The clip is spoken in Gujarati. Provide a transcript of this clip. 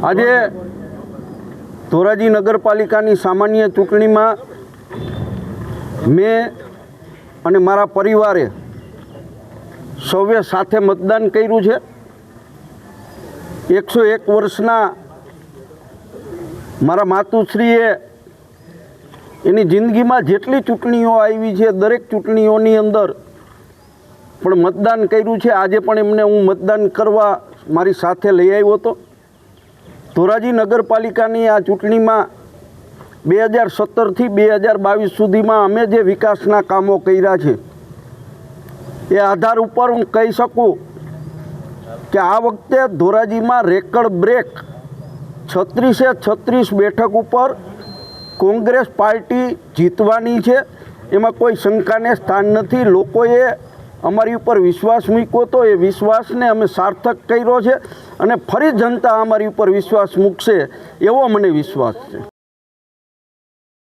આજે ધોરાજી નગરપાલિકાની સામાન્ય ચૂંટણીમાં મેં અને મારા પરિવારે સૌએ સાથે મતદાન કર્યું છે। 101 વર્ષના મારા માતુશ્રીએ એની જિંદગીમાં જેટલી ચૂંટણીઓ આવી છે દરેક ચૂંટણીઓની અંદર પણ મતદાન કર્યું છે। આજે પણ એમને હું મતદાન કરવા મારી સાથે લઈ આવ્યો હતો। ધોરાજી નગરપાલિકાની આ ચૂંટણીમાં 2017થી 2022 સુધીમાં અમે જે વિકાસના કામો કર્યા છે એ આધાર ઉપર હું કહી શકું કે આ વખતે ધોરાજીમાં રેકર્ડ બ્રેક 36 બેઠક ઉપર કોંગ્રેસ પાર્ટી જીતવાની છે। એમાં કોઈ શંકાને સ્થાન નથી। લોકોએ અમારી ઉપર વિશ્વાસ મૂક્યો હતો, એ વિશ્વાસને અમે સાર્થક કર્યો છે અને ફરી જનતા અમારી ઉપર વિશ્વાસ મૂકશે એવો મને વિશ્વાસ છે।